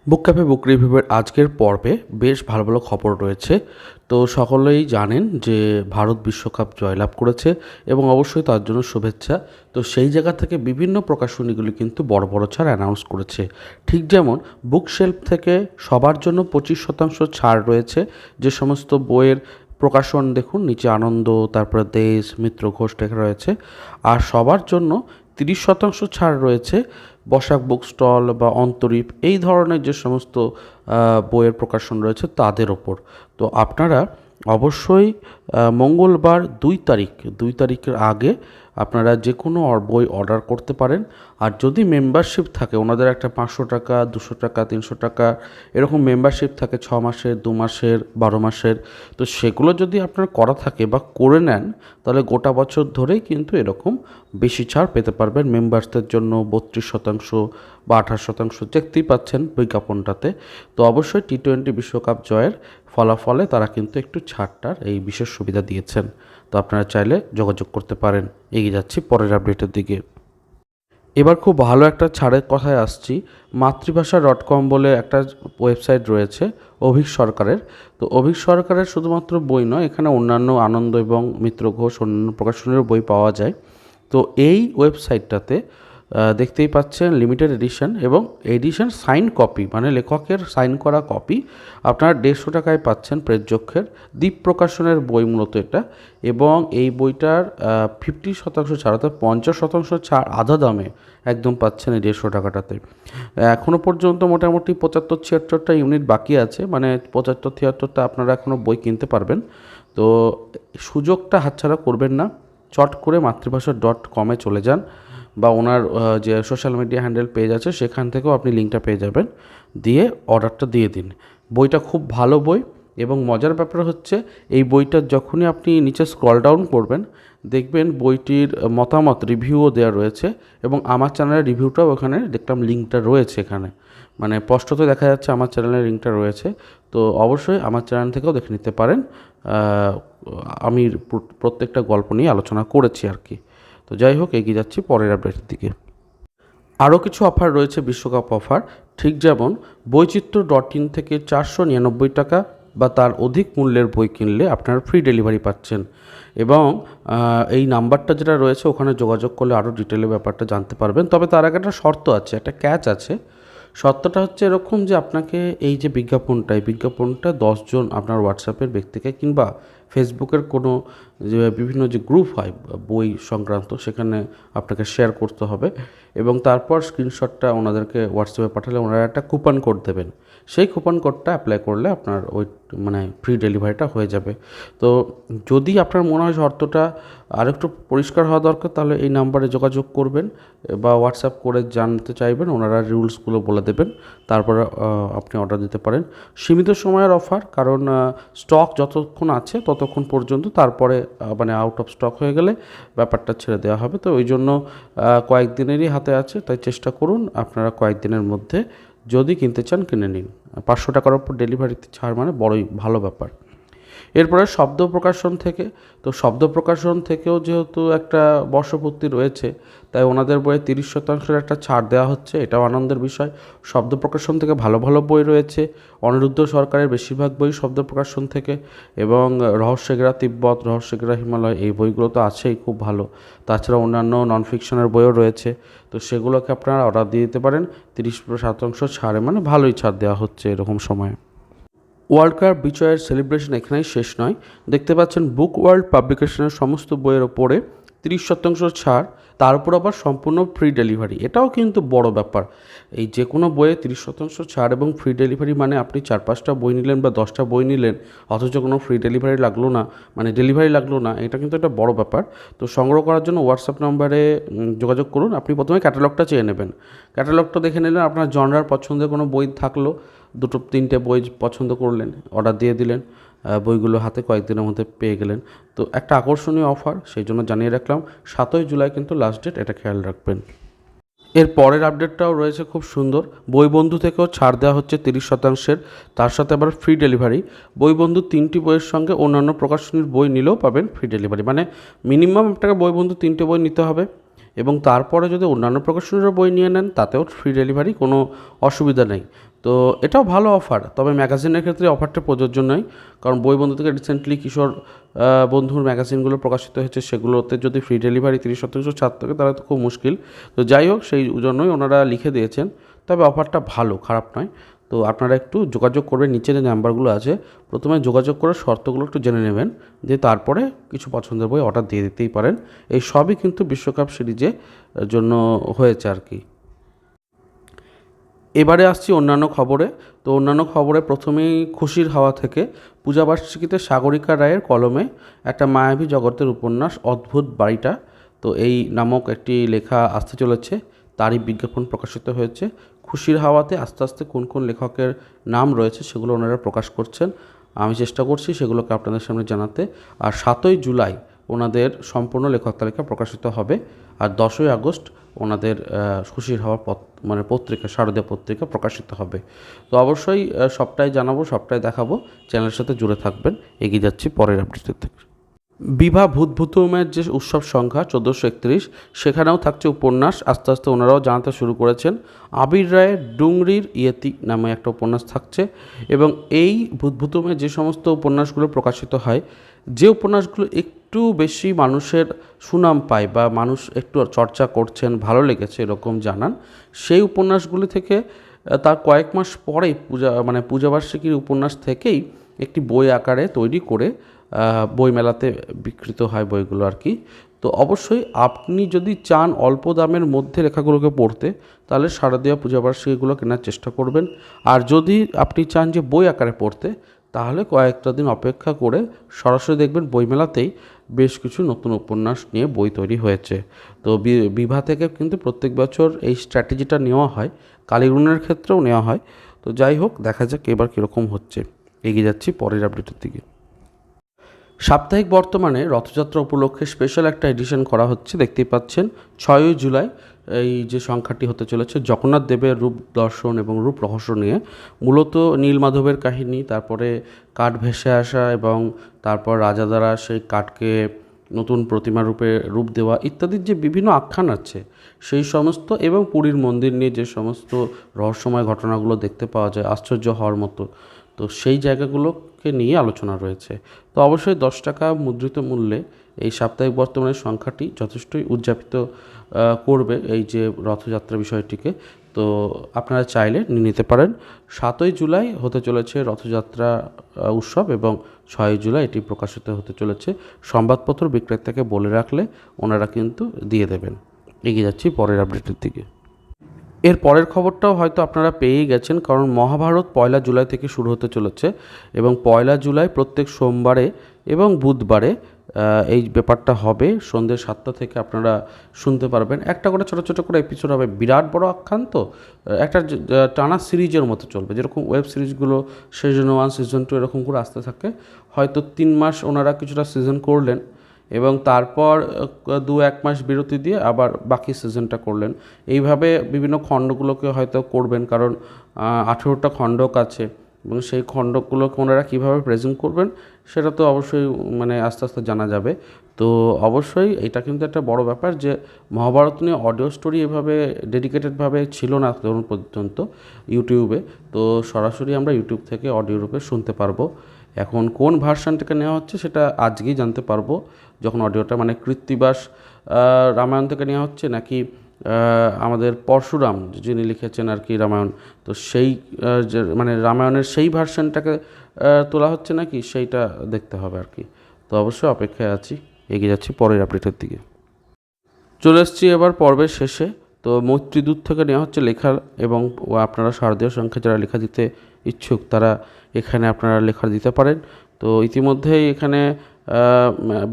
বুক cafe বুক রিভিউয়ের আজকের পর্বে বেশ ভালো ভালো খবর রয়েছে। তো সকলেই জানেন যে ভারত বিশ্বকাপ জয়লাভ করেছে এবং অবশ্যই তার জন্য শুভেচ্ছা। তো সেই জায়গা থেকে বিভিন্ন প্রকাশনীগুলি কিন্তু বড় বড় ছাড় অ্যানাউন্স করেছে। ঠিক যেমন বুক শেলফ থেকে সবার জন্য 25% ছাড় রয়েছে। যে সমস্ত বইয়ের প্রকাশন দেখুন নিচে আনন্দ, তারপরে দেশ, মিত্র ঘোষ লেখা রয়েছে। আর সবার জন্য 30% ছাড় রয়েছে বসাক বুক স্টল বা অন্তরীপ এই ধরনের যে সমস্ত বইয়ের প্রকাশন রয়েছে তাদের ওপর। তো আপনারা অবশ্যই মঙ্গলবার 2 তারিখের আগে আপনারা যে কোনো বই অর্ডার করতে পারেন। আর যদি মেম্বারশিপ থাকে, ওনাদের একটা 500 টাকা, 200 টাকা, 300 টাকা এরকম মেম্বারশিপ থাকে 6 মাসের, 2 মাসের, 12 মাসের। তো সেগুলো যদি আপনার করা থাকে বা করে নেন, তাহলে গোটা বছর ধরেই কিন্তু এরকম বেশি ছাড় পেতে পারবেন। মেম্বার্সদের জন্য 32% বা 28% দেখতেই পাচ্ছেন বিজ্ঞাপনটাতে। তো অবশ্যই T20 বিশ্বকাপ জয়ের ফলাফলে তারা কিন্তু একটু ছাড়টার এই বিশেষ সুবিধা দিয়েছেন। তো আপনারা চাইলে যোগাযোগ করতে পারেন। এগিয়ে যাচ্ছি পরের আপডেটের দিকে। এবার খুব ভালো একটা ছাড়ের কথায় আসছি। মাতৃভাষা.com বলে একটা ওয়েবসাইট রয়েছে অভীক সরকারের। তো অভীক সরকারের শুধুমাত্র বই নয়, এখানে অন্যান্য আনন্দ এবং মিত্র ঘোষ অন্যান্য প্রকাশনীর বই পাওয়া যায়। তো এই ওয়েবসাইটটাতে দেখতেই পাচ্ছেন লিমিটেড এডিশন এবং এডিশন সাইন কপি, মানে লেখকের সাইন করা কপি আপনারা 150 টাকায় পাচ্ছেন। প্রেজযক্ষের দ্বীপ প্রকাশনের বই মূলত এটা। এবং এই বইটার 50% ছাড়, অর্থাৎ 50% ছাড় আধা দামে একদম পাচ্ছেন এই 150 টাকাটাতে। এখনও পর্যন্ত মোটামুটি 75-76টা ইউনিট বাকি আছে, মানে 75-76টা আপনারা এখনও বই কিনতে পারবেন। তো সুযোগটা হাতছাড়া করবেন না। চট করে মাতৃভাষা.com-এ চলে যান বা ওনার যে সোশ্যাল মিডিয়া হ্যান্ডেল পেজ আছে সেখান থেকেও আপনি লিঙ্কটা পেয়ে যাবেন, দিয়ে অর্ডারটা দিয়ে দিন। বইটা খুব ভালো বই এবং মজার ব্যাপার হচ্ছে এই বইটা যখনই আপনি নিচে স্ক্রল ডাউন করবেন দেখবেন বইটির মতামত রিভিউও দেওয়া রয়েছে এবং আমার চ্যানেলের রিভিউটাও ওখানে দেখলাম লিঙ্কটা রয়েছে এখানে, মানে স্পষ্টত দেখা যাচ্ছে আমার চ্যানেলের লিঙ্কটা রয়েছে। তো অবশ্যই আমার চ্যানেল থেকেও দেখে নিতে পারেন। আমি প্রত্যেকটা গল্প নিয়ে আলোচনা করেছি আর কি। তো যাই হোক, এগিয়ে যাচ্ছি পরের আপডেটের দিকে। আরও কিছু অফার রয়েছে বিশ্বকাপ অফার। ঠিক যেমন বৈচিত্র্য.in থেকে 499 টাকা বা তার অধিক মূল্যের বই কিনলে আপনারা ফ্রি ডেলিভারি পাচ্ছেন। এবং এই নাম্বারটা যেটা রয়েছে ওখানে যোগাযোগ করলে আরও ডিটেলে ব্যাপারটা জানতে পারবেন। তবে তার আগে একটা শর্ত আছে, একটা ক্যাচ আছে। শর্তটা হচ্ছে এরকম যে আপনাকে এই যে বিজ্ঞাপনটা 10 জন আপনার হোয়াটসঅ্যাপের ব্যক্তিকে কিংবা ফেসবুকের কোনো যে বিভিন্ন যে গ্রুপ হয় বই সংক্রান্ত সেখানে আপনাকে শেয়ার করতে হবে এবং তারপর স্ক্রিনশটটা ওনাদেরকে হোয়াটসঅ্যাপে পাঠালে ওনারা একটা কুপন কোড দেবেন। সেই কুপন কোডটা অ্যাপ্লাই করলে আপনার ওই মানে ফ্রি ডেলিভারিটা হয়ে যাবে। তো যদি আপনার মনে হয় শর্তটা আরেকটু পরিষ্কার হওয়া দরকার, তাহলে এই নাম্বারে যোগাযোগ করবেন বা হোয়াটসঅ্যাপ করে জানতে চাইবেন, ওনারা রুলসগুলো বলে দেবেন, তারপরে আপনি অর্ডার দিতে পারেন। সীমিত সময়ের অফার, কারণ স্টক যতক্ষণ আছে ততক্ষণ পর্যন্ত, তারপরে মানে আউট অফ স্টক হয়ে গেলে ব্যাপারটা ছেড়ে দেওয়া হবে। তো ওই জন্য কয়েকদিনেরই হাতে আছে, তাই চেষ্টা করুন আপনারা কয়েকদিনের মধ্যে যদি কিনতে চান কিনে নিন। 500 টাকার ওপর ডেলিভারিতে ছাড় মানে বড়ই ভালো ব্যাপার। এরপরে শব্দ প্রকাশন থেকে, তো শব্দ প্রকাশন থেকেও যেহেতু একটা বর্ষপূর্তি রয়েছে তাই ওনাদের বইয়ে 30% একটা ছাড় দেওয়া হচ্ছে, এটাও আনন্দের বিষয়। শব্দ প্রকাশন থেকে ভালো ভালো বই রয়েছে। অনিরুদ্ধ সরকারের বেশিরভাগ বই শব্দ প্রকাশন থেকে, এবং রহস্যঘেরা তিব্বত, রহস্যঘেরা হিমালয় এই বইগুলো তো আছেই খুব ভালো। তাছাড়া অন্যান্য নন ফিকশনের বইও রয়েছে। তো সেগুলোকে আপনারা অর্ডার দিয়ে দিতে পারেন 30% ছাড়ে, মানে ভালোই ছাড় দেওয়া হচ্ছে এরকম সময়ে। ওয়ার্ল্ড কাপ বিজয়ের সেলিব্রেশন এখানেই শেষ নয়। দেখতে পাচ্ছেন বুক ওয়ার্ল্ড পাবলিকেশনের সমস্ত বইয়ের ওপরে 30% ছাড়, তার উপর আবার সম্পূর্ণ ফ্রি ডেলিভারি। এটাও কিন্তু বড় ব্যাপার। এই যে কোনো বইয়ে 30% ছাড় এবং ফ্রি ডেলিভারি, মানে আপনি 4-5টা বই নিলেন বা 10টা বই নিলেন অথচ কোনো ফ্রি ডেলিভারি লাগলো না, মানে ডেলিভারি লাগলো না, এটা কিন্তু একটা বড় ব্যাপার। তো সংগ্রহ করার জন্য হোয়াটসঅ্যাপ নাম্বারে যোগাযোগ করুন। আপনি প্রথমে ক্যাটালগটা চেয়ে নেবেন। ক্যাটালগটা দেখে নিলেন, আপনার জনরার পছন্দের কোনো বই থাকলো, 2-3টে বই পছন্দ করলেন, অর্ডার দিয়ে দিলেন, বইগুলো হাতে কয়েকদিনের মধ্যে পেয়ে গেলেন। তো একটা আকর্ষণীয় অফার, সেই জন্য জানিয়ে রাখলাম। 7ই জুলাই কিন্তু লাস্ট ডেট, এটা খেয়াল রাখবেন। এর পরের আপডেটটাও রয়েছে খুব সুন্দর। বইবন্ধু থেকেও ছাড় দেওয়া হচ্ছে 30%, তার সাথে আবার ফ্রি ডেলিভারি। বইবন্ধু 3টি বইয়ের সঙ্গে অন্যান্য প্রকাশনীর বই নিলেও পাবেন ফ্রি ডেলিভারি, মানে মিনিমাম আপনাকে বইবন্ধু 3টে বই নিতে হবে এবং তারপরে যদি অন্যান্য প্রকাশনেরও বই নিয়ে নেন তাতেও ফ্রি ডেলিভারি, কোনো অসুবিধা নেই। তো এটাও ভালো অফার, তবে ম্যাগাজিনের ক্ষেত্রে অফারটা প্রযোজ্য নয়, কারণ বই বন্ধু থেকে রিসেন্টলি কিশোর বন্ধুর ম্যাগাজিনগুলো প্রকাশিত হয়েছে, সেগুলোতে যদি ফ্রি ডেলিভারি 30% ছাড় থাকে তাহলে তো খুব মুশকিল। তো যাই হোক, সেই জন্যই ওনারা লিখে দিয়েছেন, তবে অফারটা ভালো, খারাপ নয়। তো আপনারা একটু যোগাযোগ করবেন, নিচে যে নাম্বারগুলো আছে প্রথমে যোগাযোগ করে শর্তগুলো একটু জেনে নেবেন, দিয়ে তারপরে কিছু পছন্দের বই অর্ডার দিয়ে দিতেই পারেন। এই সবই কিন্তু বিশ্বকাপ সিরিজে জন্য হয়েছে আর কি। এবারে আসছি অন্যান্য খবরে। তো অন্যান্য খবরে প্রথমেই খুশির হাওয়া থেকে পূজাবার্ষিকীতে সাগরিকা রায়ের কলমে একটা মায়াবী জগতের উপন্যাস অদ্ভুত বাড়িটা, তো এই নামক একটি লেখা আসতে চলেছে, তারই বিজ্ঞাপন প্রকাশিত হয়েছে। খুশির হাওয়াতে আস্তে আস্তে কোন কোন লেখকের নাম রয়েছে সেগুলো ওনারা প্রকাশ করছেন, আমি চেষ্টা করছি সেগুলোকে আপনাদের সামনে জানাতে। আর 7ই জুলাই ওনাদের সম্পূর্ণ লেখক তালিকা প্রকাশিত হবে, আর 10ই আগস্ট ওনাদের খুশির হাওয়া মানে পত্রিকা, শারদীয় পত্রিকা প্রকাশিত হবে। তো অবশ্যই সবটাই জানাবো, সবটাই দেখাবো, চ্যানেলের সাথে জুড়ে থাকবেন। এগিয়ে যাচ্ছি পরের আপডেটের থেকে। বিভা ভূতভূতমের যে উৎসব সংখ্যা 1431, সেখানেও থাকছে উপন্যাস, আস্তে আস্তে ওনারাও জানাতে শুরু করেছেন। আবির রায়ের ডুংরির ইয়েতি নামে একটা উপন্যাস থাকছে, এবং এই ভূতভূতমের যে সমস্ত উপন্যাসগুলো প্রকাশিত হয়, যে উপন্যাসগুলো একটু বেশি মানুষের সুনাম পায় বা মানুষ একটু চর্চা করছেন, ভালো লেগেছে এরকম জানান, সেই উপন্যাসগুলি থেকে তার কয়েক মাস পরেই পূজাবার্ষিকীর উপন্যাস থেকেই একটি বই আকারে তৈরি করে বইমেলাতে বিক্রিত হয় বইগুলো আর কি। তো অবশ্যই আপনি যদি চান অল্প দামের মধ্যে লেখাগুলোকে পড়তে, তাহলে শারদীয় পূজাবার্ষিকীগুলো কেনার চেষ্টা করবেন। আর যদি আপনি চান যে বই আকারে পড়তে, তাহলে কয়েকটা দিন অপেক্ষা করে সরাসরি দেখবেন বইমেলাতেই বেশ কিছু নতুন উপন্যাস নিয়ে বই তৈরি হয়েছে। তো বিভা থেকে কিন্তু প্রত্যেক বছর এই স্ট্র্যাটেজিটা নেওয়া হয়, কালীগুণের ক্ষেত্রেও নেওয়া হয়। তো যাই হোক, দেখা যাক এবার কীরকম হচ্ছে। এগিয়ে যাচ্ছি পরের আপডেটের দিকে। সাপ্তাহিক বর্তমানে রথযাত্রা উপলক্ষে স্পেশাল একটা এডিশন করা হচ্ছে, দেখতেই পাচ্ছেন। 6ই জুলাই এই যে সংখ্যাটি হতে চলেছে জগন্নাথ দেবের রূপ দর্শন এবং রূপ রহস্য নিয়ে, মূলত নীলমাধবের কাহিনী, তারপরে কাঠ ভেসে আসা এবং তারপর রাজা দ্বারা সেই কাঠকে নতুন প্রতিমা রূপে রূপ দেওয়া ইত্যাদির যে বিভিন্ন আখ্যান আছে সেই সমস্ত, এবং পুরীর মন্দির নিয়ে যে সমস্ত রহস্যময় ঘটনাগুলো দেখতে পাওয়া যায় আশ্চর্য হওয়ার মতো, তো সেই জায়গাগুলোকে নিয়ে আলোচনা রয়েছে। তো অবশ্যই 10 টাকা মুদ্রিত মূল্যে এই সাপ্তাহিক বর্তমানের সংখ্যাটি যথেষ্টই উদযাপিত করবে এই যে রথযাত্রা বিষয়টিকে। তো আপনারা চাইলে নিয়ে নিতে পারেন। 7ই জুলাই হতে চলেছে রথযাত্রা উৎসব, এবং 6ই জুলাই এটি প্রকাশিত হতে চলেছে। সংবাদপত্র বিক্রেতাকে বলে রাখলে ওনারা কিন্তু দিয়ে দেবেন। এগিয়ে যাচ্ছি পরের আপডেটের দিকে। এর পরের খবরটাও হয়তো আপনারা পেয়েই গেছেন, কারণ মহাভারত 1 জুলাই থেকে শুরু হতে চলেছে, এবং 1 জুলাই প্রত্যেক সোমবারে এবং বুধবারে এই ব্যাপারটা হবে। সন্ধ্যে 7টা থেকে আপনারা শুনতে পারবেন। একটা করে ছোটো ছোটো করে এপিসোড হবে, বিরাট বড় আখ্যান, তো একটা টানা সিরিজের মতো চলবে, যেরকম ওয়েব সিরিজগুলো সিজন 1 সিজন 2 এরকম করে আসতে থাকে। হয়তো 3 মাস ওনারা কিছুটা সিজন করলেন, এবং তারপর 2-1 মাস বিরতি দিয়ে আবার বাকি সিজনটা করলেন। এইভাবে বিভিন্ন খণ্ডগুলোকে হয়তো করবেন, কারণ 18টা খণ্ডক আছে, এবং সেই খণ্ডগুলোকে ওনারা কীভাবে প্রেজেন্ট করবেন সেটা তো অবশ্যই আস্তে আস্তে জানা যাবে। তো অবশ্যই এটা কিন্তু একটা বড় ব্যাপার যে মহাভারত নিয়ে অডিও স্টোরি এভাবে ডেডিকেটেডভাবে ছিল না তখন পর্যন্ত ইউটিউবে। তো সরাসরি আমরা ইউটিউব থেকে অডিও রূপে শুনতে পারবো। এখন কোন ভার্সানটাকে নেওয়া হচ্ছে সেটা আজকেই জানতে পারবো, যখন অডিওটা কৃত্তিবাস রামায়ণ থেকে নেওয়া হচ্ছে নাকি আমাদের পরশুরাম যিনি লিখেছেন আর কি রামায়ণ, তো সেই যে রামায়ণের সেই ভার্সানটাকে তোলা হচ্ছে নাকি সেইটা দেখতে হবে আর কি। তো অবশ্যই অপেক্ষায় আছি। এগিয়ে যাচ্ছি পরের আপডেটের দিকে। চলে এসেছি এবার পর্বের শেষে। তো মৈত্রীদূত থেকে নেওয়া হচ্ছে লেখা, এবং আপনারা শারদীয় সংখ্যা যারা লেখা দিতে ইচ্ছুক তারা এখানে আপনারা লেখা দিতে পারেন। তো ইতিমধ্যেই এখানে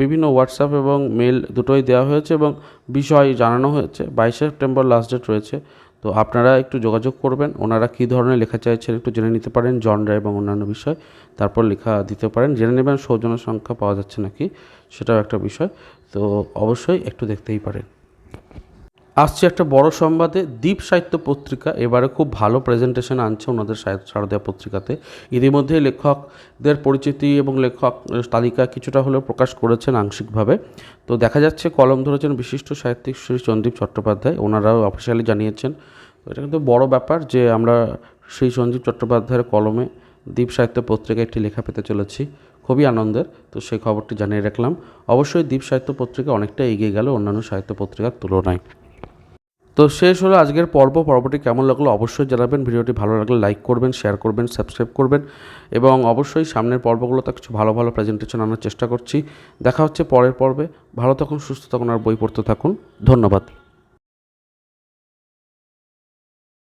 বিভিন্ন হোয়াটসঅ্যাপ এবং মেল দুটোই দেওয়া হয়েছে, এবং বিষয় জানানো হয়েছে। 22 সেপ্টেম্বর লাস্ট ডেট রয়েছে। তো আপনারা একটু যোগাযোগ করবেন, ওনারা কী ধরনের লেখা চাইছেন একটু জেনে নিতে পারেন, জনরা এবং অন্যান্য বিষয়, তারপর লেখা দিতে পারেন। জেনে নেবেন সৌজন্য সংখ্যা পাওয়া যাচ্ছে নাকি, সেটাও একটা বিষয়। তো অবশ্যই একটু দেখতেই পারেন। আসছে একটা বড় সংবাদে। দ্বীপ সাহিত্য পত্রিকা এবারে খুব ভালো প্রেজেন্টেশন আনছে ওনাদের শারদীয়া পত্রিকাতে। ইতিমধ্যে লেখকদের পরিচিতি এবং লেখক তালিকা কিছুটা হলেও প্রকাশ করেছেন আংশিকভাবে। তো দেখা যাচ্ছে কলম ধরেছেন বিশিষ্ট সাহিত্যিক শ্রী সন্দীপ চট্টোপাধ্যায়, ওনারাও অফিসিয়ালি জানিয়েছেন। তো এটা কিন্তু বড় ব্যাপার যে আমরা শ্রী সন্দীপ চট্টোপাধ্যায়ের কলমে দ্বীপ সাহিত্য পত্রিকায় একটি লেখা পেতে চলেছি, খুবই আনন্দের। তো সেই খবরটি জানিয়ে রাখলাম। অবশ্যই দ্বীপ সাহিত্য পত্রিকা অনেকটা এগিয়ে গেল অন্যান্য সাহিত্য পত্রিকার তুলনায়। তো শেষ হলো আজকের পর্বটি কেমন লাগলো অবশ্যই জানাবেন। ভিডিওটি ভালো লাগলে লাইক করবেন, শেয়ার করবেন, সাবস্ক্রাইব করবেন এবং অবশ্যই সামনের পর্বগুলোতে কিছু ভালো ভালো প্রেজেন্টেশন আনার চেষ্টা করছি। দেখা হচ্ছে পরের পর্বে। ভালো থাকুন, সুস্থ থাকুন আর বই পড়তে থাকুন। ধন্যবাদ।